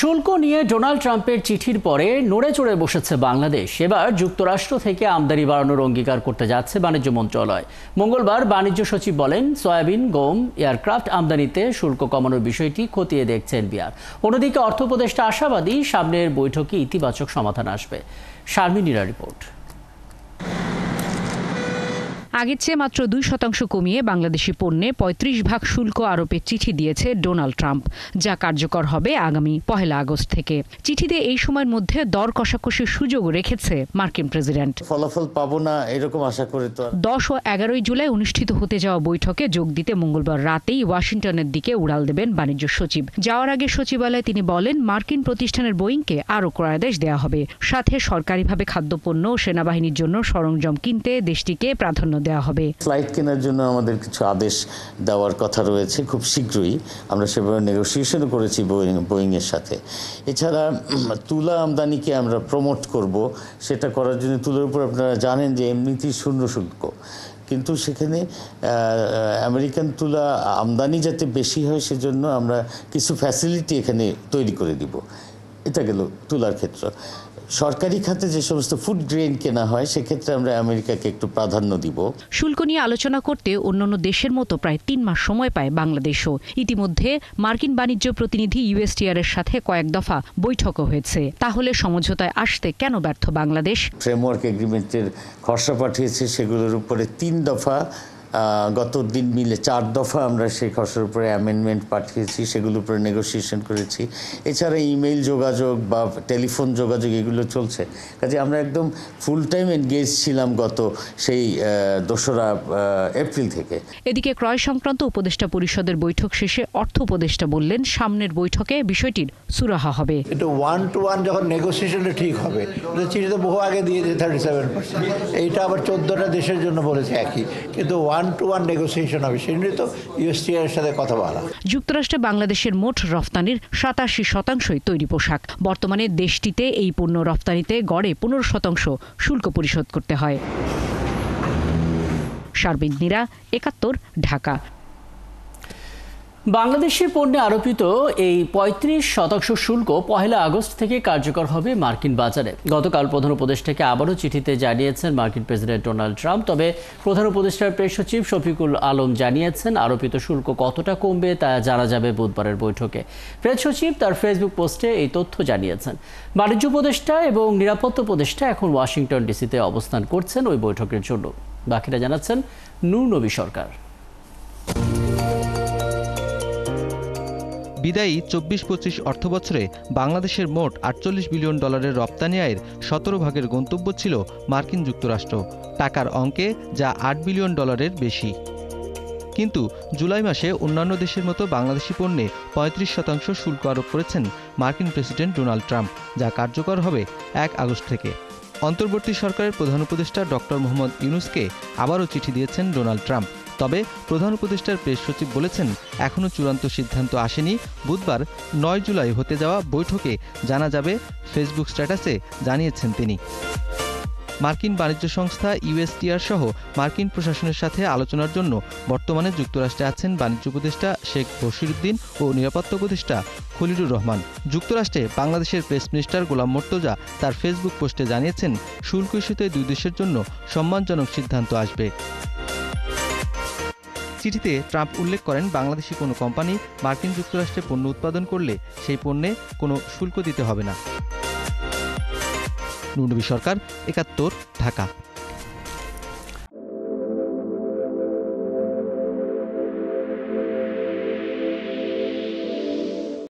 শুল্ক নিয়ে ডোনাল্ড ট্রাম্পের চিঠির পরে নড়ে চড়ে বসেছে বাংলাদেশ। এবার যুক্তরাষ্ট্র থেকে আমদানি বাড়ানোর অঙ্গীকার করতে যাচ্ছে বাণিজ্য মন্ত্রণালয়। মঙ্গলবার বাণিজ্য সচিব বলেন, সয়াবিন, গম, এয়ারক্রাফট আমদানিতে শুল্ক কমানোর বিষয়টি খতিয়ে দেখছে এনবিআর। অন্যদিকে অর্থ উপদেষ্টা আশাবাদী সামনের বৈঠকে ইতিবাচক সমাধান আসবে। শারমিনীরা রিপোর্ট। আগের চেয়ে মাত্র 2% কমিয়ে বাংলাদেশি পণ্যে 35% শুল্ক আরোপের চিঠি দিয়েছে ডোনাল্ড ট্রাম্প, যা কার্যকর হবে আগামী 1 আগস্ট থেকে। চিঠিতে এই সময়ের মধ্যে দর কষাকষির সুযোগ রেখেছে মার্কিন প্রেসিডেন্ট। ফলাফল পাবো না এরকম আশা করে তো 10 ও 11 জুলাই অনুষ্ঠিত হতে যাওয়া বৈঠকে যোগ দিতে মঙ্গলবার রাতেই ওয়াশিংটনের দিকে উড়াল দেবেন বাণিজ্য সচিব। যাওয়ার আগে সচিবালয়ে তিনি বলেন, মার্কিন প্রতিষ্ঠানের বোয়িংকে আরও ক্রয়াদেশ দেওয়া হবে, সাথে সরকারিভাবে খাদ্যপণ্য ও সেনাবাহিনীর জন্য সরঞ্জাম কিনতে দেশটিকে প্রাধান্য দেওয়া হবে। ফ্লাইট কেনার জন্য আমাদের কিছু আদেশ দেওয়ার কথা রয়েছে খুব শীঘ্রই। আমরা সেভাবে নেগোসিয়েশনও করেছি বোয়িং এর সাথে। এছাড়া তুলা আমদানিকে আমরা প্রমোট করব। সেটা করার জন্য তুলার উপর আপনারা জানেন যে এমনিতেই শূন্য শুল্ক, কিন্তু সেখানে আমেরিকান তুলা আমদানি যাতে বেশি হয় সেজন্য আমরা কিছু ফ্যাসিলিটি এখানে তৈরি করে দিব। এটা গেল তুলার ক্ষেত্র। সরকারি খাতে যে সমস্ত ফুড গ্রেন কেনা হয় সেক্ষেত্রে আমরা আমেরিকাকে একটু প্রাধান্য দিব। শুল্ক নিয়ে আলোচনা করতে অন্যান্য দেশের মতো প্রায় 3 মাস সময় পায় বাংলাদেশও। ইতিমধ্যে মার্কিন বাণিজ্য প্রতিনিধি ইউএসটিআর এর সাথে কয়েক দফা বৈঠকও হয়েছে। তাহলে সমঝোতায় আসতে কেন ব্যর্থ বাংলাদেশ? ফ্রেমওয়ার্ক এগ্রিমেন্টের খসড়া পাঠিয়েছে, সেগুলোর উপরে 3 দফা, গত দিন মিলে 4 দফা আমরা সেই খসড়ার উপরে অ্যামেন্ডমেন্ট পাঠিয়েছি, সেগুলোর উপরে নেগোসিয়েশন করেছি। এছাড়া ইমেইল যোগাযোগ বা টেলিফোন যোগাযোগ এগুলো চলছে। কাজে আমরা একদম ফুল টাইম এনগেজ ছিলাম গত সেই 2রা এপ্রিল থেকে। এদিকে ক্রয় সংক্রান্ত উপদেষ্টা পরিষদের বৈঠক শেষে অর্থ উপদেষ্টা বললেন, সামনের বৈঠকে বিষয়টির সুরাহা হবে। এটা 1-to-1 যখন নেগোসিয়েশনটা ঠিক হবে, চিঠিতে বহু আগে দিয়ে 37%, এইটা আবার 14টা দেশের জন্য বলেছে একই, কিন্তু 1-to-1 নেগোসিয়েশন হবে, সেজন্য তো ইউএসটিআর এর সাথে কথা বলা। যুক্তরাষ্ট্রে বাংলাদেশের মোট রফতানির 87% তৈরি পোশাক। বর্তমানে দেশটিতে এই পণ্য রফতানিতে গড়ে 15% শুল্ক পরিশোধ করতে হয়। শারমিনীরা, 71, ঢাকা। বাংলাদেশি পণ্যে আরোপিত এই 35% শুল্ক 1 আগস্ট থেকে কার্যকর হবে মার্কিন বাজারে। গতকাল প্রধান উপদেষ্টাকে আবারও চিঠিতে জানিয়েছেন মার্কিন প্রেসিডেন্ট ডোনাল্ড ট্রাম্প। তবে প্রধান উপদেষ্টার প্রেস সচিব শফিকুল আলম জানিয়েছেন, আরোপিত শুল্ক কতটা কমবে তা জানা যাবে বুধবারের বৈঠকে। প্রেস সচিব তার ফেসবুক পোস্টে এই তথ্য জানিয়েছেন। বাণিজ্য উপদেষ্টা এবং নিরাপত্তা উপদেষ্টা এখন ওয়াশিংটন ডিসিতে অবস্থান করছেন ওই বৈঠকের জন্য। বাকিরা জানাচ্ছেন নূর নবী সরকার। বিদায়ী 24-25 অর্থবছরে বাংলাদেশের মোট $48 বিলিয়ন রপ্তানি আয়ের 17 ভাগের গন্তব্য ছিল মার্কিন যুক্তরাষ্ট্র, টাকার অঙ্কে যা $8 বিলিয়ন বেশি। কিন্তু জুলাই মাসে অন্যান্য দেশের মতো বাংলাদেশি পণ্যে 35% শুল্ক আরোপ করেছেন মার্কিন প্রেসিডেন্ট ডোনাল্ড ট্রাম্প, যা কার্যকর হবে 1 আগস্ট থেকে। অন্তর্বর্তী সরকারের প্রধান উপদেষ্টা ডক্টর মোহাম্মদ ইউনূসকে আবারও চিঠি দিয়েছেন ডোনাল্ড ট্রাম্প। তবে প্রধান উপদেষ্টার প্রেস সচিব বলেছেন, এখনও চূড়ান্ত সিদ্ধান্ত আসেনি। বুধবার 9 জুলাই হতে যাওয়া বৈঠকে জানা যাবে, ফেসবুক স্ট্যাটাসে জানিয়েছেন তিনি। মার্কিন বাণিজ্য সংস্থা ইউএসটিআর সহ মার্কিন প্রশাসনের সাথে আলোচনার জন্য বর্তমানে যুক্তরাষ্ট্রে আছেন বাণিজ্য উপদেষ্টা শেখ বশিরউদ্দিন ও নিরাপত্তা উপদেষ্টা খলিলুর রহমান। যুক্তরাষ্ট্রে বাংলাদেশের প্রেস মিনিস্টার গোলাম মোর্তজা তার ফেসবুক পোস্টে জানিয়েছেন, শুল্ক ইস্যুতে 2 দেশের জন্য সম্মানজনক সিদ্ধান্ত আসবে। চিঠিতে ট্রাম্প উল্লেখ করেন, বাংলাদেশি কোনো কোম্পানি মার্কিন যুক্তরাষ্ট্রে পণ্য উৎপাদন করলে সেই পণ্যে কোনো শুল্ক দিতে হবে না। নূর নবী সরকার, 71, ঢাকা।